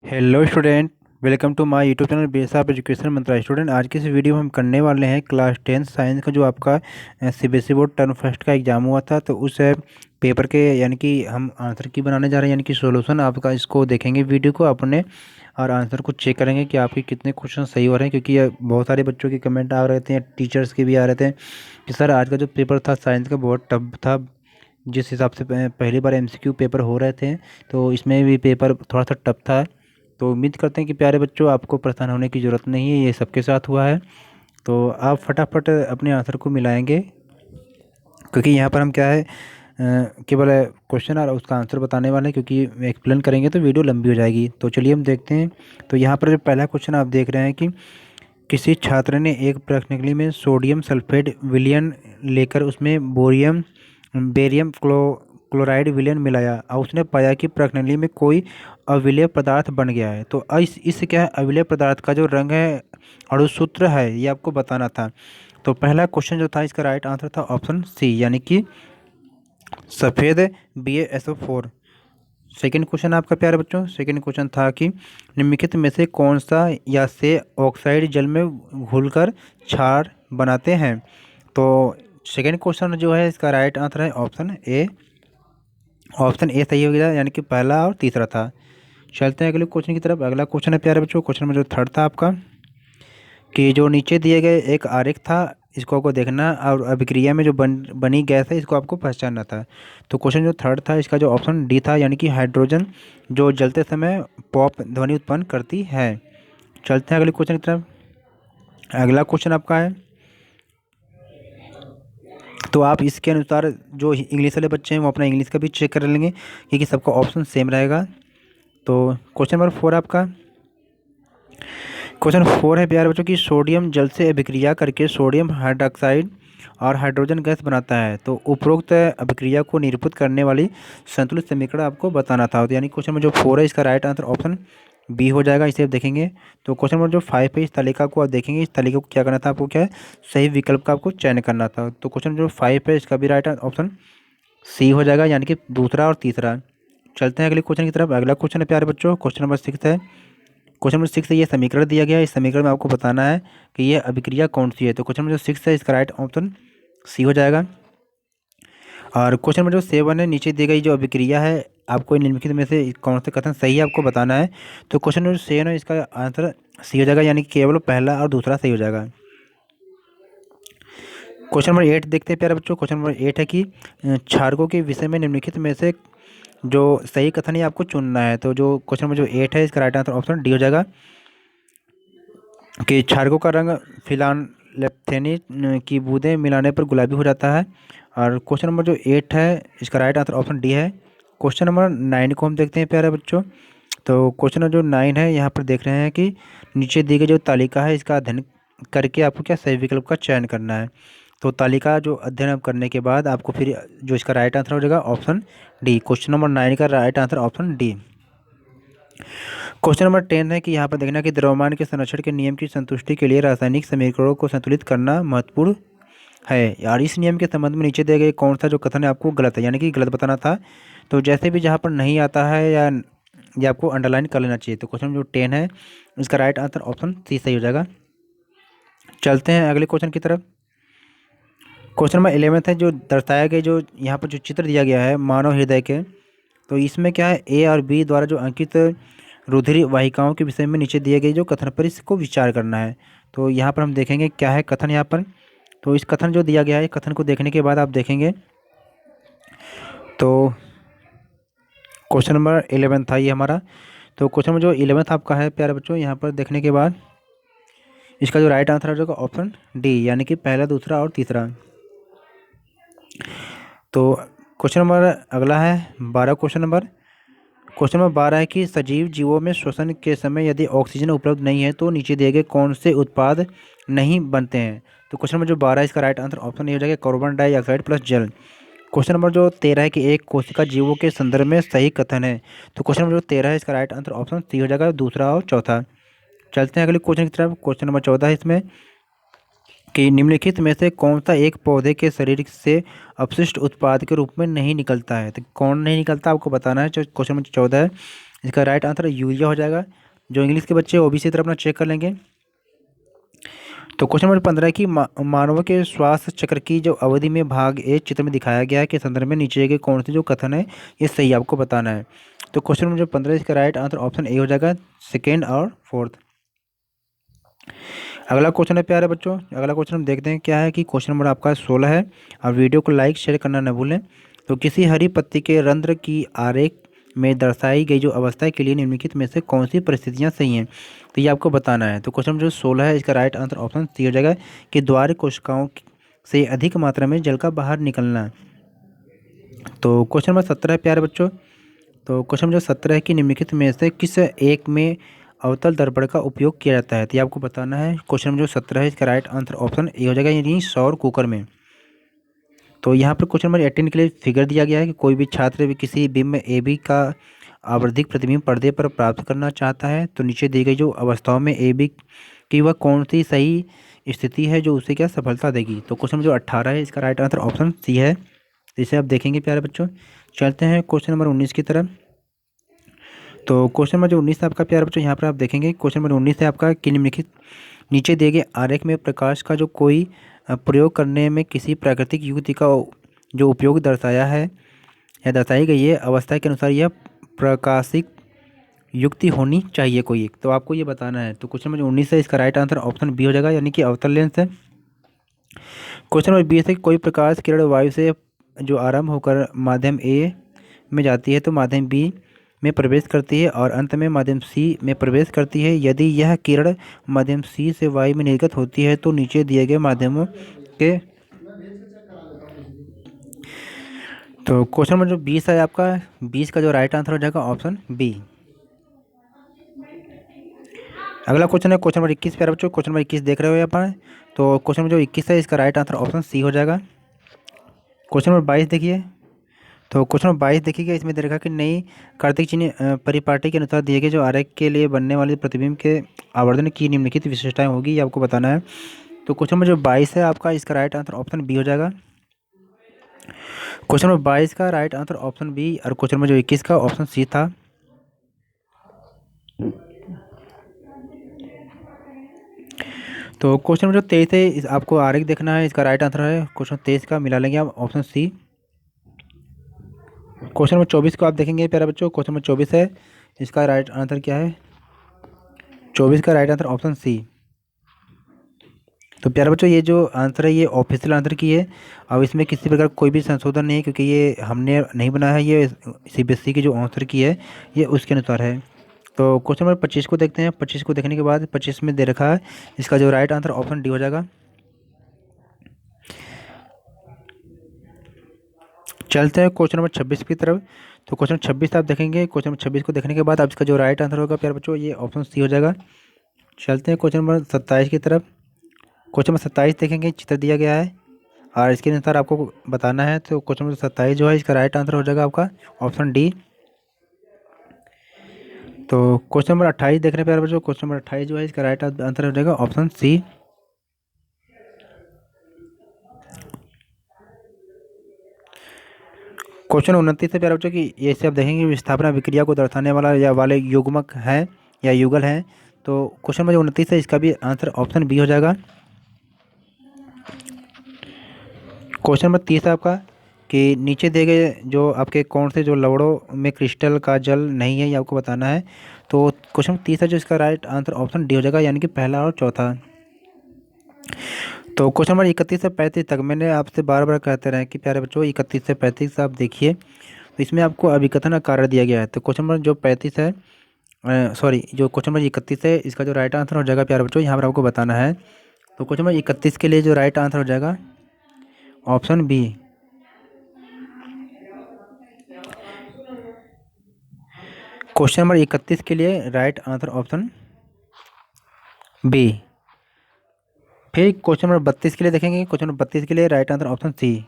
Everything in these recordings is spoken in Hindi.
Hello student. Welcome to my YouTube channel base of education मंत्रालय। स्टूडेंट, आज की इस वीडियो में हम करने वाले हैं क्लास 10 साइंस का जो आपका सीबीएसई बोर्ड टर्म फर्स्ट का एग्जाम हुआ था, तो उस पेपर के यानी कि हम आंसर की बनाने जा रहे हैं, यानी कि सॉल्यूशन आपका। इसको देखेंगे वीडियो को अपने और आंसर को चेक करेंगे कि आपके कितने क्वेश्चन सही हो रहे हैं, क्योंकि ये बहुत सारे बच्चों के कमेंट आ रहे थे, टीचर्स के भी आ रहे थे कि सर आज का जो पेपर था साइंस का बहुत टफ था। जिस हिसाब से पहली बार एमसीक्यू पेपर हो रहे थे, तो इसमें भी पेपर थोड़ा सा टफ था। तो उम्मीद करते हैं कि प्यारे बच्चों आपको परेशान होने की ज़रूरत नहीं है, ये सबके साथ हुआ है। तो आप फटाफट अपने आंसर को मिलाएंगे, क्योंकि यहाँ पर हम क्या है केवल क्वेश्चन और उसका आंसर बताने वाले हैं, क्योंकि एक्सप्लेन करेंगे तो वीडियो लंबी हो जाएगी। तो चलिए हम देखते हैं। तो यहाँ पर जो पहला क्वेश्चन आप देख रहे हैं कि किसी छात्र ने एक प्रश्नावली में सोडियम सल्फेट विलयन लेकर उसमें बेरियम क्लोराइड विलयन मिलाया और उसने पाया कि प्रश्नावली में कोई अविलेय पदार्थ बन गया है। तो इस क्या है, अविलेय पदार्थ का जो रंग है और सूत्र है, ये आपको बताना था। तो पहला क्वेश्चन जो था, इसका राइट आंसर था ऑप्शन सी, यानी कि सफ़ेद BaSO4। सेकेंड क्वेश्चन आपका प्यारे बच्चों, सेकेंड क्वेश्चन था कि निम्नलिखित में से कौन सा या से ऑक्साइड जल में घुलकर क्षार बनाते हैं। तो सेकेंड क्वेश्चन जो है, इसका राइट आंसर है ऑप्शन ए। ऑप्शन ए सही हो गया, यानी कि पहला और तीसरा था। चलते हैं अगले क्वेश्चन की तरफ। अगला क्वेश्चन है प्यारे बच्चों, क्वेश्चन नंबर जो थर्ड था आपका, कि जो नीचे दिए गए एक आरेख था, इसको आपको देखना और अभिक्रिया में जो बनी गैस है, इसको आपको पहचानना था। तो क्वेश्चन जो थर्ड था, इसका जो ऑप्शन डी था, यानी कि हाइड्रोजन जो जलते समय पॉप ध्वनि उत्पन्न करती है। चलते हैं अगले क्वेश्चन की तरफ। अगला क्वेश्चन आपका है, तो आप इसके अनुसार जो इंग्लिश वाले बच्चे हैं वो अपना इंग्लिश का भी चेक कर लेंगे, क्योंकि सबका ऑप्शन सेम रहेगा। तो क्वेश्चन नंबर 4 आपका, क्वेश्चन 4 है प्यारे बच्चों की, सोडियम जल से अभिक्रिया करके सोडियम हाइड्रोक्साइड और हाइड्रोजन गैस बनाता है। तो उपरोक्त अभिक्रिया को निरूपित करने वाली संतुलित समीकरण आपको बताना था। तो यानी क्वेश्चन नंबर जो 4 है, इसका राइट आंसर ऑप्शन बी हो जाएगा। इसे आप देखेंगे। तो क्वेश्चन नंबर जो 5 है, इस तालिका को आप देखेंगे। इस तालिका को क्या करना था आपको, क्या है, सही विकल्प का आपको चयन करना था। तो क्वेश्चन जो 5 है, इसका भी राइट ऑप्शन सी हो जाएगा, यानी कि दूसरा और तीसरा। चलते हैं अगले क्वेश्चन की तरफ। अगला क्वेश्चन है प्यारे बच्चों, क्वेश्चन नंबर 6 है। क्वेश्चन नंबर 6 है, ये समीकरण दिया गया है। इस समीकरण में आपको बताना है कि ये अभिक्रिया कौन सी है। तो क्वेश्चन नंबर जो 6 है, इसका राइट ऑप्शन सी हो जाएगा। और क्वेश्चन नंबर जो 7 है, नीचे दी गई जो अभिक्रिया है, आपको निम्नलिखित में से कौन से कथन सही है आपको बताना है। तो क्वेश्चन नंबर 7 है, इसका आंसर सी हो जाएगा, यानी कि केवल पहला और दूसरा सही हो जाएगा। क्वेश्चन नंबर 8 देखते हैं प्यारे बच्चों। क्वेश्चन नंबर 8 है कि क्षारकों के विषय में निम्नलिखित में से जो सही कथन है आपको चुनना है। तो जो क्वेश्चन नंबर जो 8 है, इसका राइट आंसर ऑप्शन डी हो जाएगा, कि क्षारकों का रंग फिनाइलैप्थेनी की बूंदें मिलाने पर गुलाबी हो जाता है। और क्वेश्चन नंबर जो 8 है, इसका राइट आंसर ऑप्शन डी है। क्वेश्चन नंबर 9 को हम देखते हैं प्यारे बच्चों। तो क्वेश्चन नंबर जो 9 है, यहाँ पर देख रहे हैं कि नीचे दी गई जो तालिका है, इसका अध्ययन करके आपको क्या सही विकल्प का चयन करना है। तो तालिका जो अध्ययन आप करने के बाद आपको फिर जो इसका राइट आंसर हो जाएगा ऑप्शन डी। क्वेश्चन नंबर 9 का right answer option D. Question number 10 है कि यहाँ पर देखना कि द्रव्यमान के संरक्षण के नियम की संतुष्टि के लिए रासायनिक समीकरणों को संतुलित करना महत्वपूर्ण है। यार इस नियम के संबंध में नीचे दिए गए कौन सा जो कथन है आपको गलत है, यानी कि गलत बताना था। तो जैसे भी जहाँ पर नहीं आता है या ये आपको अंडरलाइन कर लेना चाहिए। तो क्वेश्चन जो 10 है, इसका राइट आंसर ऑप्शन सी सही हो जाएगा। चलते हैं अगले क्वेश्चन की तरफ। क्वेश्चन नंबर 11 है, जो दर्शाया गया जो यहाँ पर जो चित्र दिया गया है मानव हृदय के, तो इसमें क्या है, ए और बी द्वारा जो अंकित रुधिर वाहिकाओं के विषय में नीचे दिए गए जो कथन पर इसको विचार करना है। तो यहाँ पर हम देखेंगे क्या है कथन यहाँ पर। तो इस कथन जो दिया गया है, कथन को देखने के बाद आप देखेंगे। तो क्वेश्चन नंबर 11 था ये हमारा। तो क्वेश्चन नंबर जो 11 आपका है प्यारे बच्चों, यहाँ पर देखने के बाद इसका जो राइट आंसर हो जाएगा ऑप्शन डी, यानी कि पहला, दूसरा और तीसरा। तो क्वेश्चन नंबर अगला है 12 क्वेश्चन नंबर 12 है कि सजीव जीवों में श्वसन के समय यदि ऑक्सीजन उपलब्ध नहीं है तो नीचे दिए गए कौन से उत्पाद नहीं बनते हैं। तो क्वेश्चन नंबर जो 12 है, इसका राइट आंसर ऑप्शन ए हो जाएगा, कार्बन डाइऑक्साइड प्लस जल। क्वेश्चन नंबर जो 13 है कि एक कोशिका जीवों के संदर्भ में सही कथन है। तो क्वेश्चन नंबर जो 13 है, इसका राइट आंसर ऑप्शन सी हो जाएगा, दूसरा और चौथा। चलते हैं अगले क्वेश्चन की तरफ। क्वेश्चन नंबर 14 है इसमें कि निम्नलिखित में से कौन सा एक पौधे के शरीर से अपशिष्ट उत्पाद के रूप में नहीं निकलता है। तो कौन नहीं निकलता आपको बताना है। क्वेश्चन नंबर 14 है, इसका राइट आंसर यूरिया हो जाएगा। जो इंग्लिश के बच्चे वो भी इसी तरह अपना चेक कर लेंगे। तो क्वेश्चन नंबर 15 की मानव के स्वास्थ्य चक्र की जो अवधि में भाग ए चित्र में दिखाया गया है के संदर्भ में नीचे के कौन से जो कथन है ये सही आपको बताना है। तो क्वेश्चन नंबर 15 इसका राइट आंसर ऑप्शन ए हो जाएगा, सेकेंड और फोर्थ। अगला क्वेश्चन है प्यारे बच्चों, अगला क्वेश्चन हम देखते हैं क्या है कि क्वेश्चन नंबर आपका 16 है। और वीडियो को लाइक शेयर करना न भूलें। तो किसी हरी पत्ती के रंध्र की आरेख में दर्शाई गई जो अवस्था के लिए निम्नलिखित में से कौन सी परिस्थितियां सही हैं, तो ये आपको बताना है। तो क्वेश्चन जो 16 है इसका राइट आंसर ऑप्शन सी हो जाएगा कि द्वार कोशिकाओं से अधिक मात्रा में जल का बाहर निकलना। तो क्वेश्चन नंबर 17 है प्यारे बच्चों। तो क्वेश्चन जो 17 है कि निम्नलिखित में से किस एक में अवतल दर्पण का उपयोग किया जाता है, तो ये आपको बताना है। क्वेश्चन जो 17 है इसका राइट आंसर ऑप्शन ए हो जाएगा, यानी सौर कुकर में। तो यहाँ पर क्वेश्चन नंबर 18 के लिए फिगर दिया गया है कि कोई भी छात्र भी किसी बिंब ए बी का आवृत्तिक प्रतिबिंब पर्दे पर प्राप्त करना चाहता है, तो नीचे दी गई जो अवस्थाओं में ए बी की वह कौन सी सही स्थिति है जो उसे क्या सफलता देगी। तो क्वेश्चन जो 18 है इसका राइट आंसर ऑप्शन सी है। इसे आप देखेंगे प्यारे बच्चों। चलते हैं क्वेश्चन नंबर 19 की तरफ। तो क्वेश्चन नंबर जो 19 है आपका प्यारे बच्चों, यहाँ पर आप देखेंगे क्वेश्चन नंबर 19 है आपका कि निम्नलिखित नीचे दिए गए आरेख में प्रकाश का जो कोई प्रयोग करने में किसी प्राकृतिक युक्ति का जो उपयोग दर्शाया है या दर्शाई गई है अवस्था के अनुसार यह प्रकाशिक युक्ति होनी चाहिए कोई एक, तो आपको ये बताना है। तो क्वेश्चन नंबर 19 है इसका राइट आंसर ऑप्शन बी हो जाएगा, यानी कि अवतल लेंस है। क्वेश्चन नंबर 20 है कि कोई प्रकाश किरण वायु से जो आरंभ होकर माध्यम ए में जाती है तो माध्यम बी में प्रवेश करती है और अंत में माध्यम सी में प्रवेश करती है। यदि यह किरण माध्यम सी से वायु में निर्गत होती है तो नीचे दिए गए माध्यमों के, तो क्वेश्चन नंबर जो 20 है आपका 20 का जो राइट आंसर हो जाएगा ऑप्शन बी। अगला क्वेश्चन है क्वेश्चन नंबर 21 प्यारे बच्चों, क्वेश्चन नंबर 21 देख रहे हो यहाँ पर। तो क्वेश्चन नंबर जो 21 है इसका राइट आंसर ऑप्शन सी हो जाएगा। क्वेश्चन नंबर 22 देखिए। तो क्वेश्चन नंबर 22 देखिएगा, इसमें दे रखा कि नई कार्तिक चिन्ह परिपाटी के अनुसार दिए गए जो आरेख के लिए बनने वाले प्रतिबिंब के आवर्धन की निम्नलिखित विशेषताएं होगी, ये आपको बताना है। तो क्वेश्चन नंबर जो 22 है आपका इसका राइट आंसर ऑप्शन बी हो जाएगा। क्वेश्चन नंबर 22 का राइट आंसर ऑप्शन बी और क्वेश्चन नंबर जो 21 का ऑप्शन सी था। तो क्वेश्चन नंबर जो 23 है आपको आरेख देखना है, इसका राइट आंसर है क्वेश्चन 23 का, मिला लेंगे आप ऑप्शन सी। क्वेश्चन नंबर 24 को आप देखेंगे प्यारे बच्चों, क्वेश्चन नंबर 24 है इसका राइट आंसर क्या है, 24 का राइट आंसर ऑप्शन सी। तो प्यारे बच्चों ये जो आंसर है ये ऑफिशियल आंसर की है, अब इसमें किसी प्रकार कोई भी संशोधन नहीं है क्योंकि ये हमने नहीं बनाया है, ये सीबीएसई की जो आंसर की है ये उसके अनुसार है। तो क्वेश्चन नंबर 25 को देखते हैं। 25 को देखने के बाद 25 में दे रखा है इसका जो राइट आंसर ऑप्शन डी हो जाएगा। चलते हैं क्वेश्चन नंबर 26 की तरफ। तो क्वेश्चन 26 आप देखेंगे, क्वेश्चन नंबर 26 को देखने के बाद आप इसका जो राइट आंसर होगा प्यारे बच्चों ये ऑप्शन सी हो जाएगा। चलते हैं क्वेश्चन नंबर 27 की तरफ। क्वेश्चन नंबर 27 देखेंगे, चित्र दिया गया है और इसके अनुसार आपको बताना है। तो क्वेश्चन नंबर 27 जो है इसका राइट आंसर हो जाएगा आपका ऑप्शन डी। तो क्वेश्चन नंबर 28 देख रहे हैं प्यारे बच्चों, क्वेश्चन नंबर 28 जो है इसका राइट आंसर हो जाएगा ऑप्शन सी। क्वेश्चन 29 है प्यारे बच्चों की, ये से आप देखेंगे विस्थापना विक्रिया को दर्शाने वाला या वाले युग्मक है या युगल है। तो क्वेश्चन नंबर 29 है इसका भी आंसर ऑप्शन बी हो जाएगा। क्वेश्चन नंबर 30 है आपका कि नीचे दिए गए जो आपके कौन से जो लवड़ों में क्रिस्टल का जल नहीं है ये आपको बताना है। तो क्वेश्चन 30 है जो इसका राइट आंसर ऑप्शन डी हो जाएगा, यानी कि पहला और चौथा। तो क्वेश्चन नंबर 31 से 35 तक मैंने आपसे बार बार कहते रहे कि प्यारे बच्चों 31 से 35 आप देखिए, तो इसमें आपको अभिकथन का कार्य दिया गया है। तो क्वेश्चन नंबर जो 35 है सॉरी जो क्वेश्चन नंबर 31 है इसका जो राइट आंसर हो जाएगा प्यारे बच्चों यहाँ पर आपको बताना है। तो क्वेश्चन नंबर 31 के लिए जो राइट आंसर हो जाएगा ऑप्शन बी। क्वेश्चन नंबर 31 के लिए राइट आंसर ऑप्शन बी। फिर क्वेश्चन नंबर 32 के लिए देखेंगे, क्वेश्चन नंबर 32 के लिए राइट आंसर ऑप्शन सी।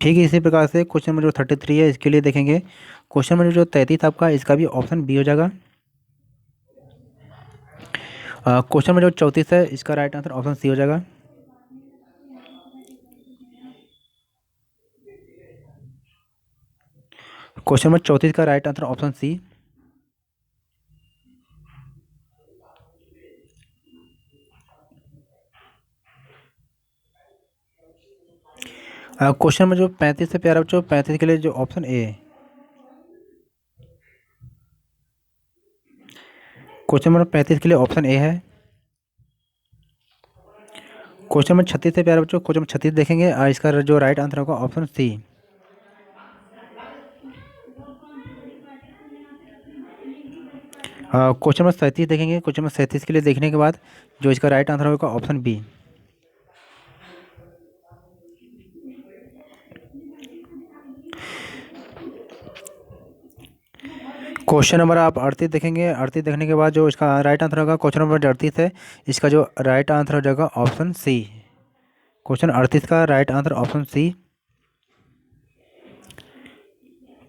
ठीक है, इसी प्रकार से क्वेश्चन नंबर जो 33 है इसके लिए देखेंगे, क्वेश्चन नंबर जो 33 आपका इसका भी ऑप्शन बी हो जाएगा। क्वेश्चन नंबर जो 34 है इसका राइट आंसर ऑप्शन सी हो जाएगा। क्वेश्चन नंबर 34 का right answer option C. Question number जो 35 से प्यारा बच्चों, 35 के लिए जो ऑप्शन ए है। क्वेश्चन नंबर 35 के लिए ऑप्शन ए है। क्वेश्चन नंबर 36 से प्यारे बच्चों, क्वेश्चन नंबर 36 देखेंगे, इसका जो राइट आंसर होगा ऑप्शन सी। क्वेश्चन नंबर 37 देखेंगे, क्वेश्चन नंबर 37 के लिए देखने के बाद जो इसका राइट आंसर होगा ऑप्शन बी। क्वेश्चन नंबर आप 38 देखेंगे, 38 देखने के बाद जो इसका राइट आंसर होगा, क्वेश्चन नंबर 38 है, इसका जो राइट आंसर हो जाएगा ऑप्शन सी। क्वेश्चन 38 का right answer option C.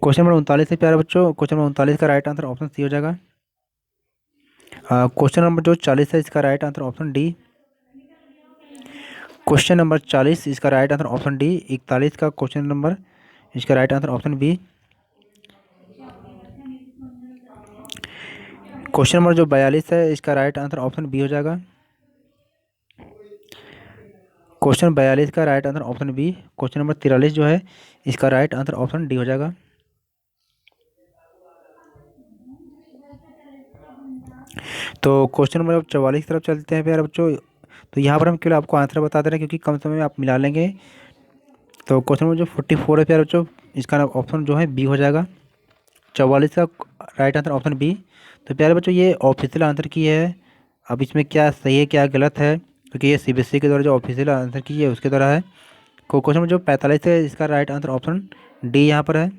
Question number 39 से प्यारे बच्चों, क्वेश्चन नंबर 39 का राइट आंसर ऑप्शन सी हो जाएगा। क्वेश्चन नंबर जो 40 है, इसका right answer option D. Question number 40 इसका राइट आंसर ऑप्शन डी। 41 का क्वेश्चन नंबर, इसका right answer option B. Question number जो 42 है, इसका राइट आंसर ऑप्शन बी हो जाएगा। क्वेश्चन 42 का right answer option B. Question number 43 जो है, इसका राइट आंसर ऑप्शन डी हो जाएगा। तो क्वेश्चन नंबर 44 की तरफ चलते हैं प्यारे बच्चों। तो यहाँ पर हम केवल आपको आंसर बता दे रहे हैं क्योंकि कम समय में आप मिला लेंगे। तो क्वेश्चन नंबर जो 44 है प्यारे बच्चों, इसका ऑप्शन जो है बी हो जाएगा। 44 का राइट आंसर ऑप्शन बी। तो प्यारे बच्चों ये ऑफिशियल आंसर की है। अब इसमें क्या सही है क्या गलत है, क्योंकि ये सीबीएसई के द्वारा जो ऑफिशियल आंसर की है उसके द्वारा है। क्वेश्चन नंबर जो 45 है, इसका राइट आंसर ऑप्शन डी यहाँ पर है।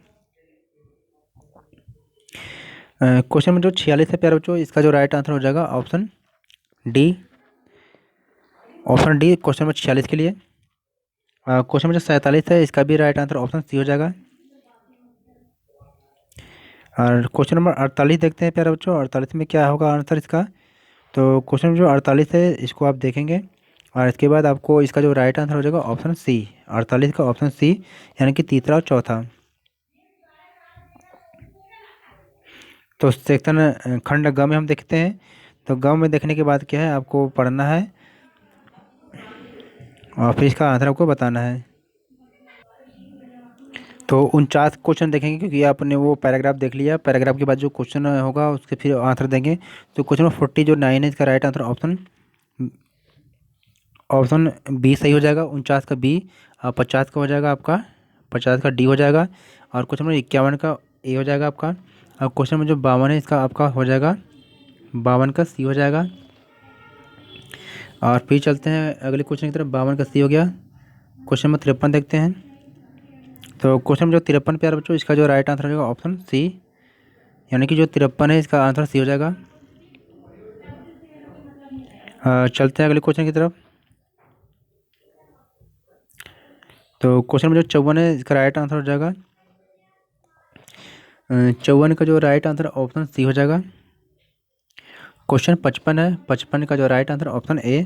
क्वेश्चन नंबर जो 46 है प्यारे बच्चों, इसका जो राइट आंसर हो जाएगा option D. Option D question number 46 के लिए। क्वेश्चन नंबर जो 47 है, इसका भी राइट आंसर ऑप्शन सी हो जाएगा। और क्वेश्चन नंबर 48 देखते हैं प्यारे बच्चों, 48 में क्या होगा आंसर इसका। तो क्वेश्चन नंबर जो 48 है, इसको आप देखेंगे और इसके बाद आपको इसका जो राइट आंसर हो जाएगा ऑप्शन सी। 48 का ऑप्शन सी, यानी कि तीसरा और चौथा। तो सेक्शन खंड ग में हम देखते हैं। तो ग में देखने के बाद क्या है, आपको पढ़ना है और फिर इसका आंसर आपको बताना है। तो 49 क्वेश्चन देखेंगे क्योंकि आपने वो पैराग्राफ देख लिया। पैराग्राफ के बाद जो क्वेश्चन होगा उसके फिर आंसर देंगे। तो क्वेश्चन नंबर 40 जो 9 है, इसका right answer option option B सही हो जाएगा। 49 का बी। 50 का हो जाएगा आपका, 50 का डी हो जाएगा। और क्वेश्चन नंबर 51 का ए हो जाएगा आपका। और क्वेश्चन नंबर जो 52 है, इसका आपका हो जाएगा 52 का सी हो जाएगा। और फिर चलते हैं अगले क्वेश्चन की तरफ। 52 का सी हो गया। क्वेश्चन नंबर 53 देखते हैं। तो क्वेश्चन नंबर जो 53 प्यारे बच्चों, इसका जो राइट आंसर हो जाएगा ऑप्शन सी, यानी कि जो 53 है, इसका आंसर सी हो जाएगा। चलते हैं अगले क्वेश्चन की तरफ। तो क्वेश्चन नंबर जो 54 है, इसका राइट आंसर हो जाएगा 54 का जो राइट आंसर ऑप्शन सी हो जाएगा। क्वेश्चन 55 है, 55 का जो right answer option A.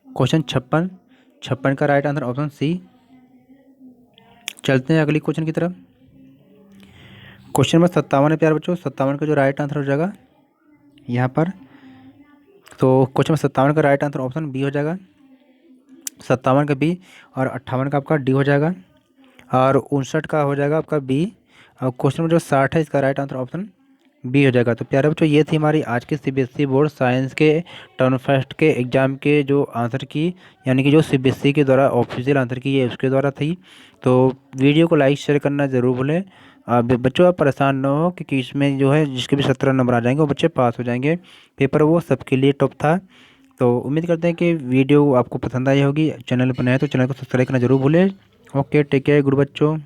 Question 56 का राइट आंसर ऑप्शन सी। चलते हैं अगली क्वेश्चन की तरफ। क्वेश्चन नंबर 57 है प्यारे बच्चों, 57 का जो राइट आंसर हो जाएगा यहाँ पर। तो क्वेश्चन नंबर 57 का राइट आंसर ऑप्शन बी हो जाएगा। 57 का बी और 58 का आपका डी हो जाएगा। और 59 का हो जाएगा आपका बी। और क्वेश्चन नंबर जो 60 है, इसका राइट आंसर ऑप्शन बी हो जाएगा। तो प्यारे बच्चों ये थी हमारी आज के सीबीएसई बोर्ड साइंस के टर्म फर्स्ट के एग्ज़ाम के जो आंसर की, यानी कि जो सीबीएसई के द्वारा ऑफिशियल आंसर की है उसके द्वारा थी। तो वीडियो को लाइक शेयर करना ज़रूर भूलें। बच्चों आप परेशान ना हो, क्योंकि इसमें जो है जिसके भी 17 नंबर आ जाएंगे वो बच्चे पास हो जाएंगे। पेपर वो सबके लिए टॉप था। तो उम्मीद करते हैं कि वीडियो आपको पसंद आई होगी। चैनल पर नए हैं तो चैनल को सब्सक्राइब करना जरूर भूलें। ओके, टेक केयर गुड बच्चों।